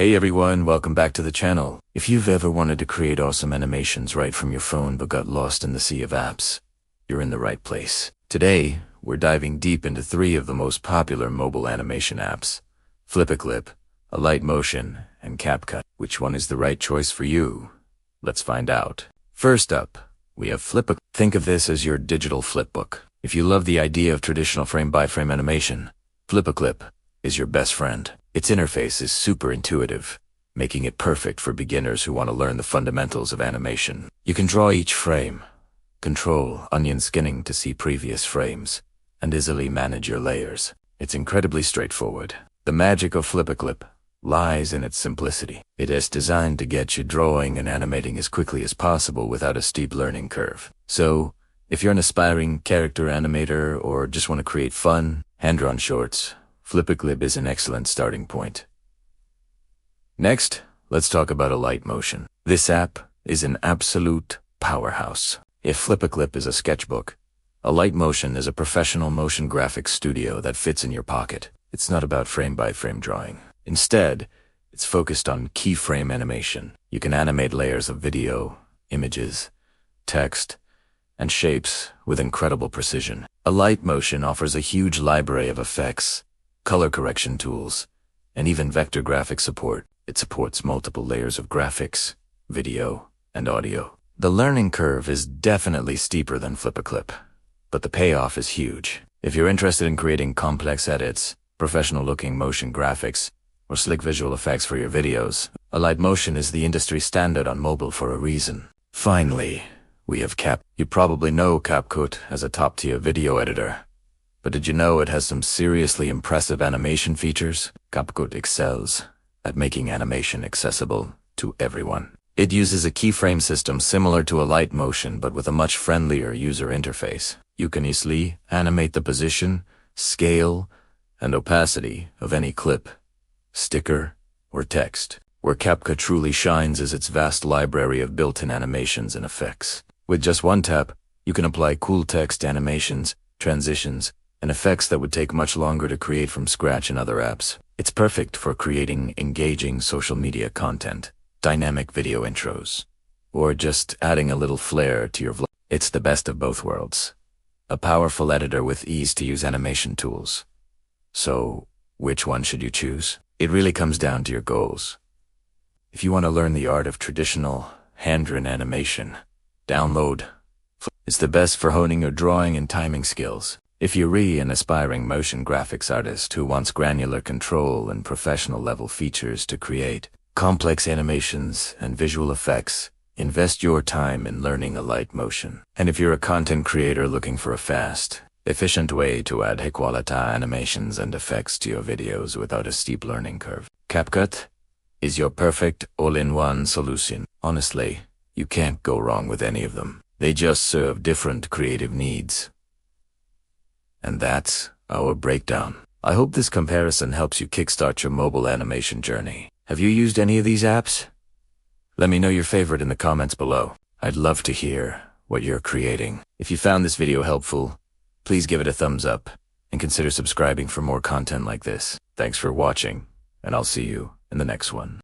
Hey everyone, welcome back to the channel. If you've ever wanted to create awesome animations right from your phone but got lost in the sea of apps, you're in the right place. Today, we're diving deep into 3 of the most popular mobile animation apps: FlipaClip, Alight, and CapCut. Which one is the right choice for you? Let's find out. First up, we have FlipaClip. Think of this as your digital flipbook. If you love the idea of traditional frame-by-frame animation, FlipaClip is your best friend. Its interface is super intuitive, making it perfect for beginners who want to learn the fundamentals of animation. You can draw each frame, control onion skinning to see previous frames, and easily manage your layers. It's incredibly straightforward. The magic of FlipaClip lies in its simplicity. It is designed to get you drawing and animating as quickly as possible without a steep learning curve. So, if you're an aspiring character animator or just want to create fun, hand-drawn shorts, FlipaClip is an excellent starting point. Next, let's talk about Alight. This app is an absolute powerhouse. If FlipaClip is a sketchbook, Alight is a professional motion graphics studio that fits in your pocket. It's not about frame-by-frame drawing. Instead, it's focused on keyframe animation. You can animate layers of video, images, text, and shapes with incredible precision. Alight offers a huge library of effects, color correction tools, and even vector graphic support. It supports multiple layers of graphics, video, and audio. The learning curve is definitely steeper than FlipaClip, but the payoff is huge. If you're interested in creating complex edits, professional-looking motion graphics, or slick visual effects for your videos, Alight is the industry standard on mobile for a reason. Finally, we have CapCut. You probably know CapCut as a top-tier video editor. But did you know it has some seriously impressive animation features? CapCut excels at making animation accessible to everyone. It uses a keyframe system similar to Alight but with a much friendlier user interface. You can easily animate the position, scale, and opacity of any clip, sticker, or text. Where CapCut truly shines is its vast library of built-in animations and effects. With just one tap, you can apply cool text animations, transitions, and effects that would take much longer to create from scratch in other apps. It's perfect for creating engaging social media content, dynamic video intros, or just adding a little flair to your vlog. It's the best of both worlds. A powerful editor with easy-to-use animation tools. So, which one should you choose? It really comes down to your goals. If you want to learn the art of traditional, hand-drawn animation, download. It's the best for honing your drawing and timing skills. If you're an aspiring motion graphics artist who wants granular control and professional-level features to create complex animations and visual effects, invest your time in learning Alight. And if you're a content creator looking for a fast, efficient way to add high-quality animations and effects to your videos without a steep learning curve, CapCut is your perfect all-in-one solution. Honestly, you can't go wrong with any of them. They just serve different creative needs. And that's our breakdown. I hope this comparison helps you kickstart your mobile animation journey. Have you used any of these apps? Let me know your favorite in the comments below. I'd love to hear what you're creating. If you found this video helpful, please give it a thumbs up and consider subscribing for more content like this. Thanks for watching, and I'll see you in the next one.